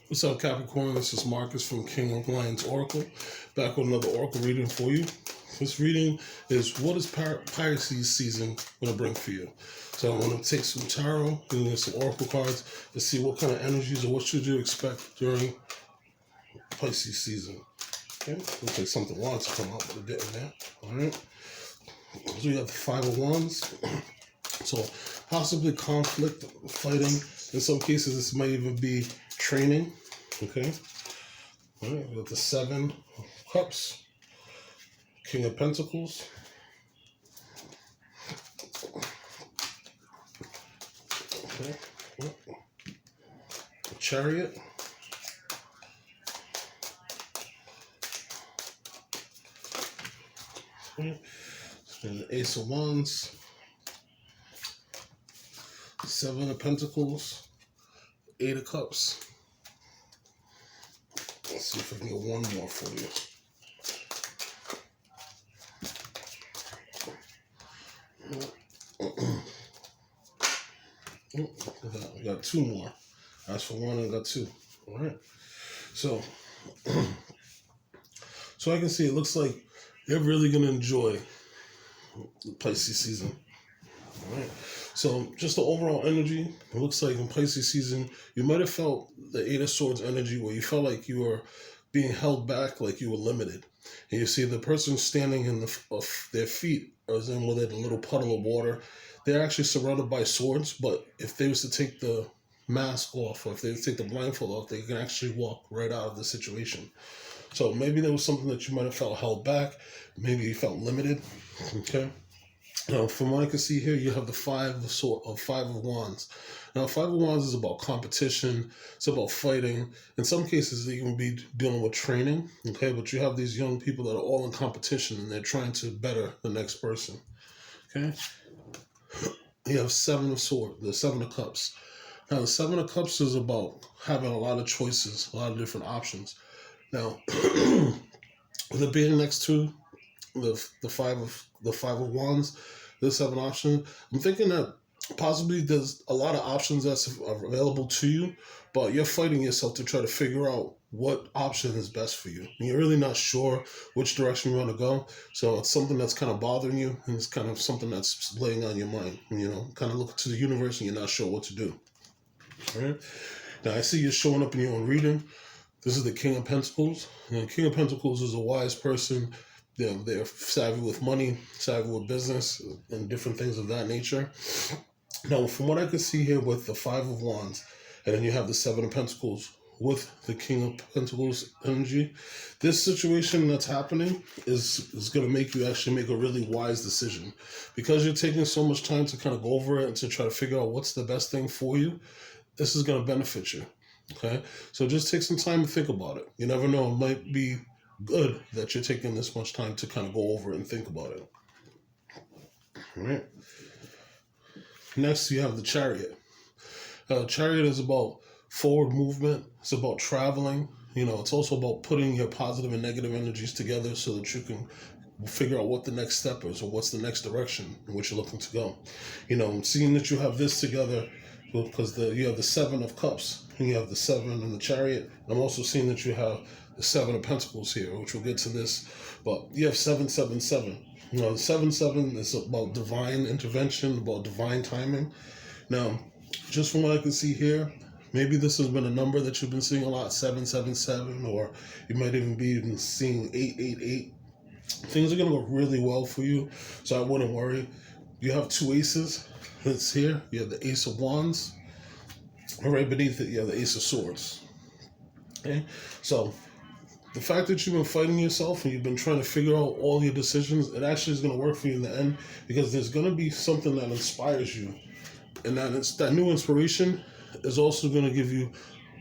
What's up, Capricorn? This is Marcus from King of Lions Oracle, back with another Oracle reading for you. This reading is what is Pisces season going to bring for you. So I'm going to take some tarot and some Oracle cards to see what kind of energies or what should you expect during Pisces season. Okay, looks like something wants to come out, but it didn't there. All right. So we have the Five of Wands. So possibly conflict, fighting. In some cases, this might even be training. Okay. All right. We got the Seven of Cups, King of Pentacles. Okay. The Chariot. Okay. And the Ace of Wands. Seven of Pentacles, Eight of Cups. Let's see if I can get one more for you. We got two more. As for one, I got two. All right. So I can see it looks like you're really going to enjoy the Pisces season. All right. So just the overall energy, it looks like in Pisces season, you might have felt the Eight of Swords energy where you felt like you were being held back, like you were limited. And you see the person standing in their feet is in with a little puddle of water. They're actually surrounded by swords, but if they was to take the mask off or if they take the blindfold off, they can actually walk right out of the situation. So maybe there was something that you might have felt held back. Maybe you felt limited. Okay. Now, from what I can see here, you have the Five of Wands. Now, Five of Wands is about competition. It's about fighting. In some cases, they can be dealing with training. Okay, but you have these young people that are all in competition and they're trying to better the next person. Okay. You have Seven of Swords, the Seven of Cups. Now, the Seven of Cups is about having a lot of choices, a lot of different options. Now, with it being next to the five of wands, this have an option. I'm thinking that possibly there's a lot of options that's available to you, but you're fighting yourself to try to figure out what option is best for you. And you're really not sure which direction you want to go. So it's something that's kind of bothering you, and it's kind of something that's laying on your mind. You know, kind of look to the universe and you're not sure what to do. All right. Now I see you showing up in your own reading. This is the King of Pentacles. And King of Pentacles is a wise person. They're savvy with money, savvy with business, and different things of that nature. Now, from what I can see here with the Five of Wands, and then you have the Seven of Pentacles with the King of Pentacles energy, this situation that's happening is going to make you actually make a really wise decision. Because you're taking so much time to kind of go over it and to try to figure out what's the best thing for you, this is going to benefit you. Okay? So just take some time to think about it. You never know, it might be good that you're taking this much time to kind of go over it and think about it. All right. Next, you have the Chariot. Chariot is about forward movement. It's about traveling. You know, it's also about putting your positive and negative energies together so that you can figure out what the next step is or what's the next direction in which you're looking to go. You know, seeing that you have this together because you have the Seven of Cups and you have the Seven and the Chariot. I'm also seeing that you have the Seven of Pentacles here, which we'll get to this, but you have 777. You know, the 7-7 is about divine intervention, about divine timing. Now, just from what I can see here, maybe this has been a number that you've been seeing a lot, 777, or you might even be seeing 888. Things are going to go really well for you, so I wouldn't worry. You have two aces that's here. You have the Ace of Wands, and right beneath it, you have the Ace of Swords. Okay, so the fact that you've been fighting yourself and you've been trying to figure out all your decisions, it actually is going to work for you in the end, because there's going to be something that inspires you. And that new inspiration is also going to give you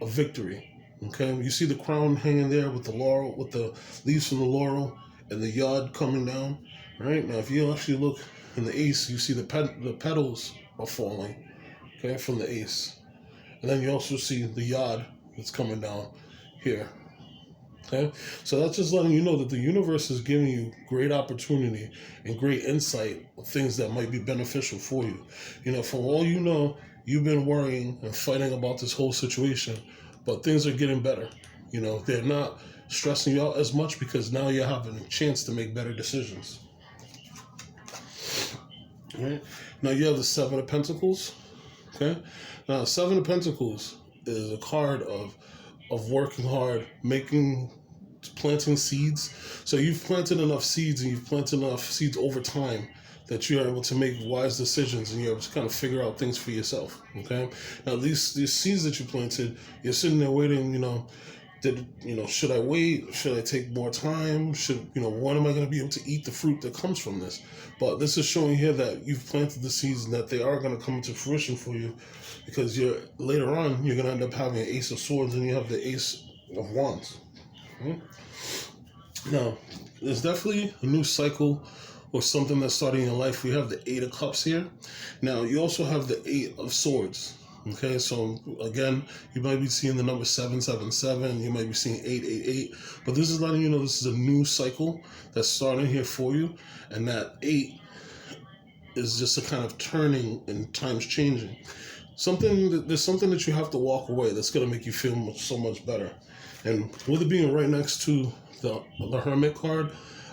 a victory. Okay? You see the crown hanging there with the laurel, with the leaves from the laurel and the yod coming down. Right? Now, if you actually look in the ace, you see the petals are falling, okay, from the ace. And then you also see the yod that's coming down here. Okay, so that's just letting you know that the universe is giving you great opportunity and great insight of things that might be beneficial for you. You know, for all you know, you've been worrying and fighting about this whole situation, but things are getting better. You know, they're not stressing you out as much because now you're having a chance to make better decisions. Right? Now you have the Seven of Pentacles. Okay? Now, Seven of Pentacles is a card of working hard, planting seeds. So you've planted enough seeds and you've planted enough seeds over time that you're able to make wise decisions and you're able to kind of figure out things for yourself. Okay? Now these seeds that you planted, you're sitting there waiting, should I wait? Should I take more time? When am I going to be able to eat the fruit that comes from this? But this is showing here that you've planted the seeds and that they are going to come into fruition for you, because later on you're going to end up having an Ace of Swords and you have the Ace of Wands. Okay? Now, there's definitely a new cycle or something that's starting in your life. We have the Eight of Cups here. Now, you also have the Eight of Swords. Okay, so again, you might be seeing the number 777, you might be seeing 888, but this is letting you know this is a new cycle that's starting here for you, and that 8 is just a kind of turning and times changing. There's something that you have to walk away that's going to make you feel so much better. And with it being right next to the Hermit card,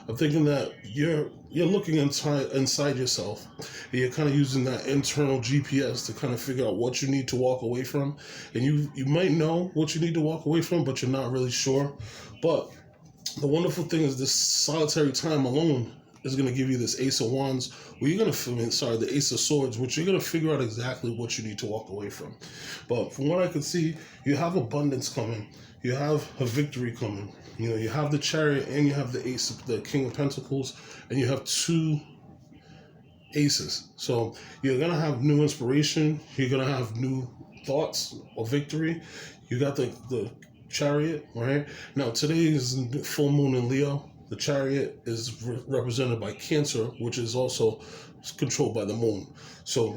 I'm thinking that you're looking inside yourself, and you're kind of using that internal GPS to kind of figure out what you need to walk away from. And you might know what you need to walk away from, but you're not really sure. But the wonderful thing is this solitary time alone is going to give you this Ace of Wands, where you're going to the Ace of Swords, which you're going to figure out exactly what you need to walk away from. But from what I can see, you have abundance coming. You have a victory coming. You have the Chariot and you have the King of Pentacles, and you have 2 aces. So you're going to have new inspiration. You're going to have new thoughts of victory. You got the Chariot, right? Now, today is full moon in Leo. The Chariot is represented by Cancer, which is also controlled by the moon. So,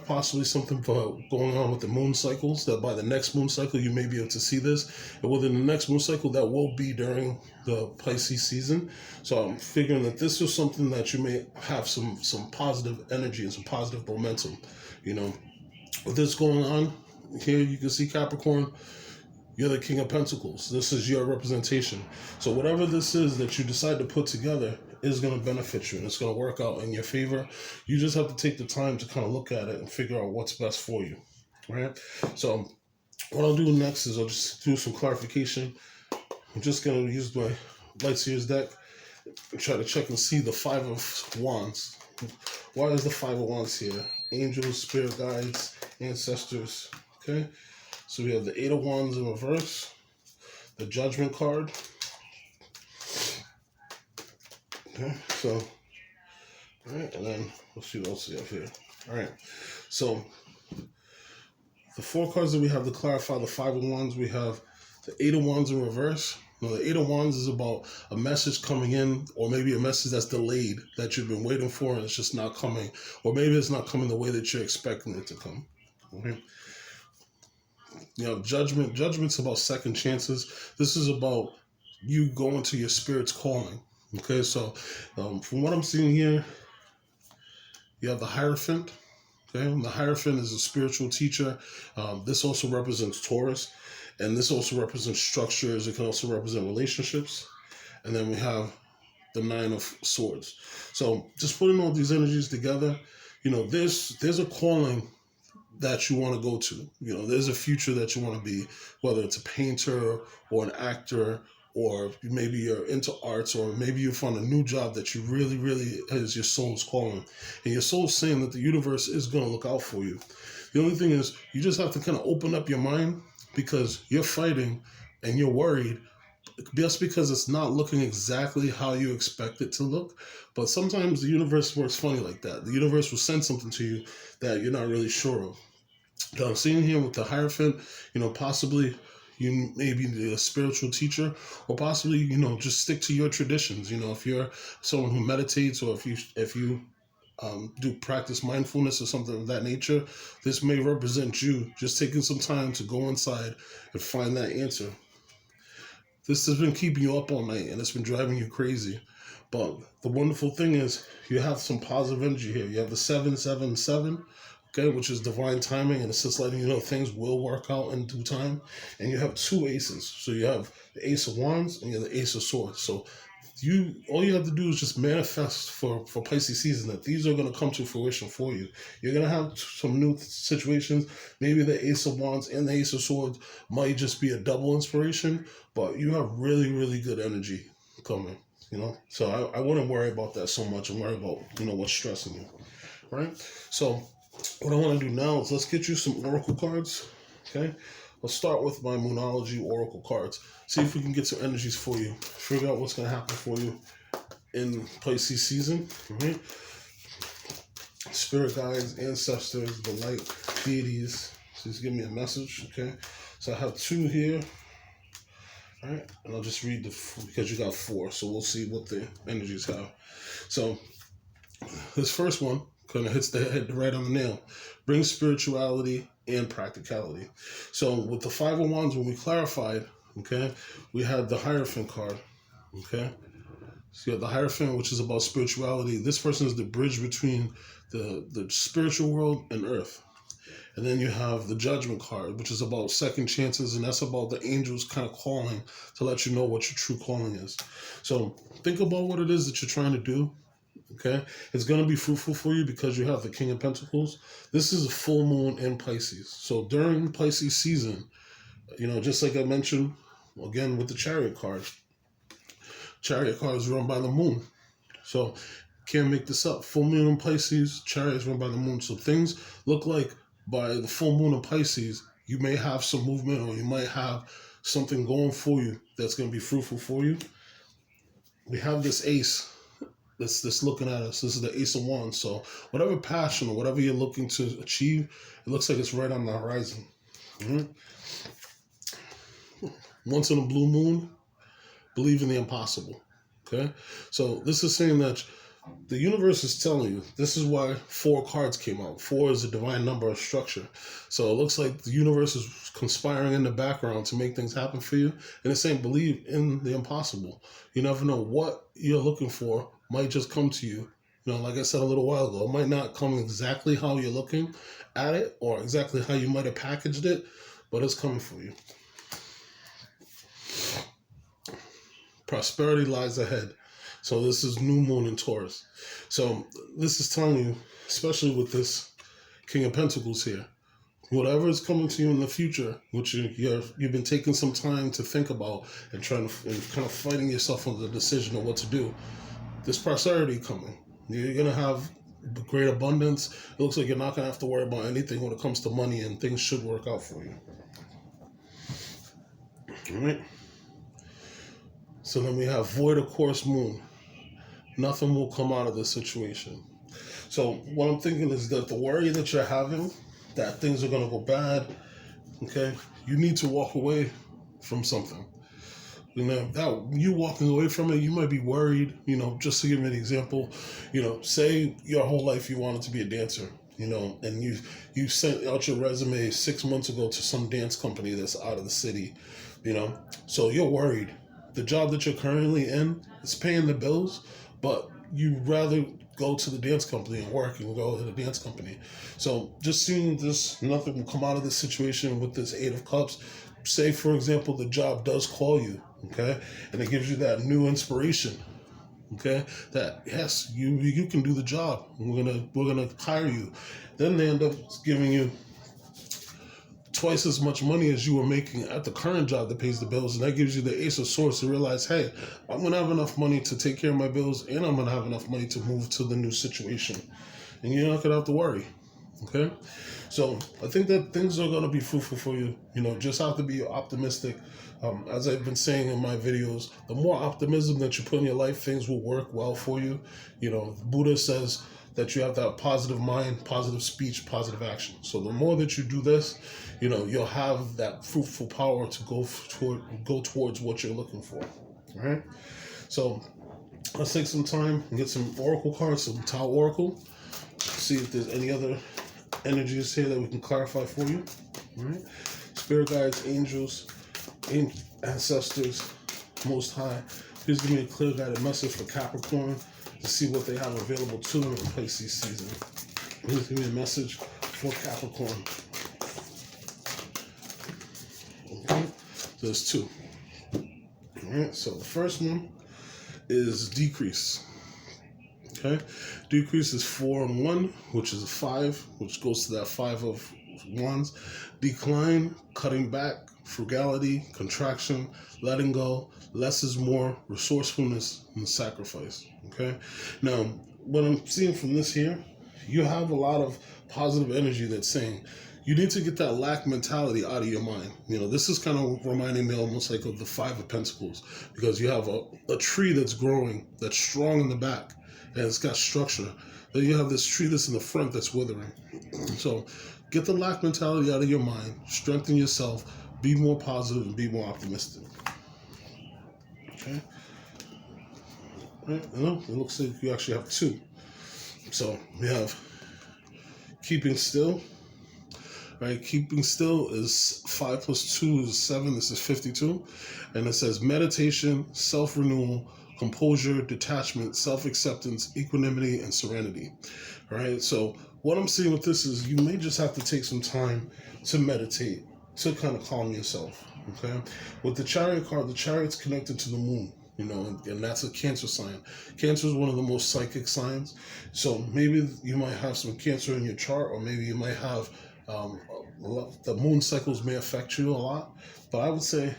possibly something going on with the moon cycles, that by the next moon cycle, you may be able to see this. And within the next moon cycle, that will be during the Pisces season. So I'm figuring that this is something that you may have some positive energy and some positive momentum. With this going on, here you can see Capricorn. You're the King of Pentacles. This is your representation. So whatever this is that you decide to put together is going to benefit you and it's going to work out in your favor. You just have to take the time to kind of look at it and figure out what's best for you. Right? So what I'll do next is I'll just do some clarification. I'm just going to use my Light Seers deck and try to check and see the Five of Wands. Why is the Five of Wands here? Angels, spirit guides, ancestors. Okay? So we have the Eight of Wands in reverse, the Judgment card. Okay, so, all right, and then let's see what else we have here. All right, so the 4 cards that we have to clarify the Five of Wands, we have the Eight of Wands in reverse. Now, the Eight of Wands is about a message coming in, or maybe a message that's delayed that you've been waiting for and it's just not coming, or maybe it's not coming the way that you're expecting it to come. Okay. Judgment's about second chances. This is about you going to your spirit's calling. Okay, so from what I'm seeing here, you have the Hierophant. Okay, and the Hierophant is a spiritual teacher. This also represents Taurus, and this also represents structures. It can also represent relationships. And then we have the Nine of Swords. So just putting all these energies together, there's a calling that you want to go to. There's a future that you want to be, whether it's a painter or an actor, or maybe you're into arts, or maybe you found a new job that you really, really is your soul's calling. And your soul's saying that the universe is going to look out for you. The only thing is you just have to kind of open up your mind, because you're fighting and you're worried just because it's not looking exactly how you expect it to look. But sometimes the universe works funny like that. The universe will send something to you that you're not really sure of. I'm seeing here with the Hierophant, possibly you may be a spiritual teacher, or possibly, just stick to your traditions. If you're someone who meditates, or if you do practice mindfulness or something of that nature, this may represent you just taking some time to go inside and find that answer. This has been keeping you up all night and it's been driving you crazy. But the wonderful thing is you have some positive energy here. You have the 777. okay, which is divine timing, and it's just letting you know things will work out in due time. And you have two aces. So you have the Ace of Wands and you have the Ace of Swords. So all you have to do is just manifest for Pisces season that these are going to come to fruition for you. You're going to have some new situations. Maybe the Ace of Wands and the Ace of Swords might just be a double inspiration, but you have really, really good energy coming, So I wouldn't worry about that so much and worry about, what's stressing you, right? So what I want to do now is let's get you some oracle cards, okay? Let's start with my Moonology oracle cards. See if we can get some energies for you. Figure out what's going to happen for you in Pisces season, right? Spirit guides, ancestors, the light deities. Please give me a message, okay? So I have 2 here, all right? And I'll just read because you got 4, so we'll see what the energies have. So this first one kind of hits the head right on the nail. Brings spirituality and practicality. So with the 5 of Wands, when we clarified, okay, we had the Hierophant card, okay? So you have the Hierophant, which is about spirituality. This person is the bridge between the spiritual world and earth. And then you have the Judgment card, which is about second chances, and that's about the angels kind of calling to let you know what your true calling is. So think about what it is that you're trying to do. Okay, it's going to be fruitful for you because you have the King of Pentacles. This is a full moon in Pisces. So during Pisces season, just like I mentioned, again, with the Chariot card is run by the moon. So can't make this up. Full moon in Pisces, Chariot is run by the moon. So things look like by the full moon in Pisces, you may have some movement or you might have something going for you that's going to be fruitful for you. We have this ace that's looking at us. This is the Ace of Wands. So whatever passion or whatever you're looking to achieve, it looks like it's right on the horizon. Mm-hmm. Once in a blue moon, believe in the impossible. Okay? So this is saying that the universe is telling you, this is why 4 cards came out. 4 is a divine number of structure. So it looks like the universe is conspiring in the background to make things happen for you. And it's saying, believe in the impossible. You never know what you're looking for might just come to you. Like I said a little while ago, it might not come exactly how you're looking at it or exactly how you might have packaged it, but it's coming for you. Prosperity lies ahead. So this is new moon in Taurus. So this is telling you, especially with this King of Pentacles here, whatever is coming to you in the future, which you've been taking some time to think about and kind of fighting yourself on the decision of what to do, this prosperity coming. You're going to have great abundance. It looks like you're not going to have to worry about anything when it comes to money, and things should work out for you. All right. So then we have void of course moon. Nothing will come out of this situation. So what I'm thinking is that the worry that you're having, that things are going to go bad, okay, you need to walk away from something. That you walking away from it, you might be worried, just to give you an example, say your whole life you wanted to be a dancer, and you sent out your resume 6 months ago to some dance company that's out of the city, so you're worried. The job that you're currently in is paying the bills, but you'd rather go to the dance company and work and go to the dance company. So just seeing this, nothing will come out of this situation with this 8 of Cups. Say, for example, the job does call you, okay? And it gives you that new inspiration, okay? That, yes, you can do the job. We're gonna hire you. Then they end up giving you twice as much money as you were making at the current job that pays the bills, and that gives you the Ace of Swords to realize, hey, I'm going to have enough money to take care of my bills, and I'm going to have enough money to move to the new situation, and you're not going to have to worry, okay? So I think that things are going to be fruitful for you. Just have to be optimistic. As I've been saying in my videos, the more optimism that you put in your life, things will work well for you. Buddha says that you have to have positive mind, positive speech, positive action. So the more that you do this, you'll have that fruitful power to go towards what you're looking for. All right. So let's take some time and get some oracle cards, some Tao Oracle. See if there's any other energies here that we can clarify for you. All right. Spirit guides, angels, ancestors, Most High. Please give me a clear guided message for Capricorn to see what they have available to them in Pisces season. Please give me a message for Capricorn. Okay, there's two. All right, so the first one is decrease. Okay, decrease is 4 and 1, which is a 5, which goes to that 5 of wands. Decline, cutting back, frugality, contraction, letting go, less is more, resourcefulness, and sacrifice. Okay, now what I'm seeing from this here, you have a lot of positive energy that's saying you need to get that lack mentality out of your mind. You know, this is kind of reminding me almost like of the 5 of Pentacles, because you have a tree that's growing, that's strong in the back, and it's got structure. Then you have this tree that's in the front that's withering. So get the lack mentality out of your mind, strengthen yourself, be more positive, and be more optimistic. Okay? Right? It looks like you actually have 2. So we have keeping still. Right, keeping still is 5 plus 2 is 7. This is 52, and it says meditation, self-renewal, composure, detachment, self-acceptance, equanimity, and serenity. All right, so what I'm seeing with this is you may just have to take some time to meditate, to kind of calm yourself. Okay, with the Chariot card, the Chariot's connected to the moon. You know, and that's a Cancer sign. Cancer is one of the most psychic signs. So maybe you might have some Cancer in your chart, or maybe you might have the moon cycles may affect you a lot. But I would say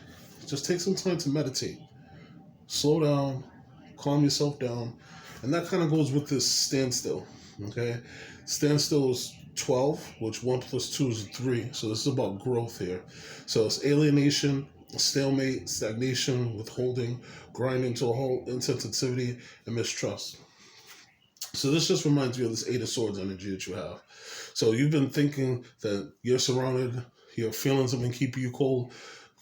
just take some time to meditate. Slow down, calm yourself down. And that kind of goes with this standstill. Okay? Standstill is 12, which 1 plus 2 is 3. So this is about growth here. So it's alienation, stalemate, stagnation, withholding, grinding to a whole insensitivity, and mistrust. So this just reminds me of this 8 of Swords energy that you have. So you've been thinking that you're surrounded, your feelings have been keeping you cold,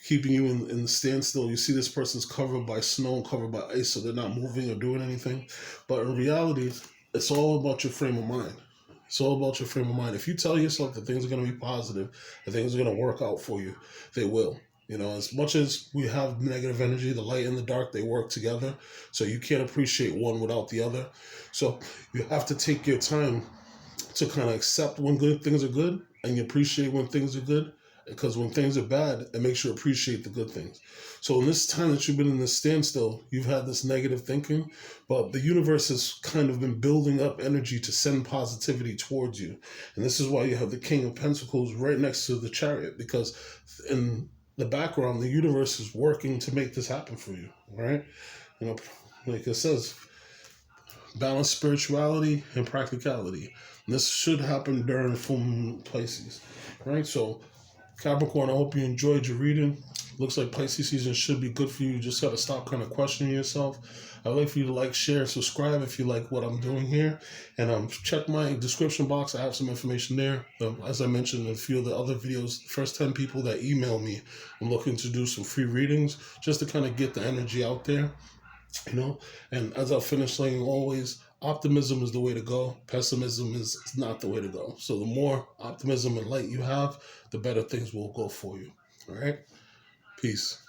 keeping you in the standstill. You see this person's covered by snow, covered by ice, so they're not moving or doing anything. But in reality, it's all about your frame of mind. It's all about your frame of mind. If you tell yourself that things are going to be positive, that things are going to work out for you, they will. You know, as much as we have negative energy, the light and the dark, they work together. So you can't appreciate one without the other. So you have to take your time to kind of accept when good things are good, and you appreciate when things are good. Because when things are bad, it makes you appreciate the good things. So in this time that you've been in this standstill, you've had this negative thinking, but the universe has kind of been building up energy to send positivity towards you. And this is why you have the King of Pentacles right next to the Chariot, because in the background, the universe is working to make this happen for you, right? You know, like it says, balance spirituality and practicality. And this should happen during full moon Pisces, right? So Capricorn, I hope you enjoyed your reading. Looks like Pisces season should be good for you. You just got to stop kind of questioning yourself. I'd like for you to like, share, subscribe if you like what I'm doing here. And check my description box. I have some information there. As I mentioned in a few of the other videos, the first 10 people that email me, I'm looking to do some free readings just to kind of get the energy out there. You know, and as I finish saying always, optimism is the way to go. Pessimism is not the way to go. So the more optimism and light you have, the better things will go for you. All right? Peace.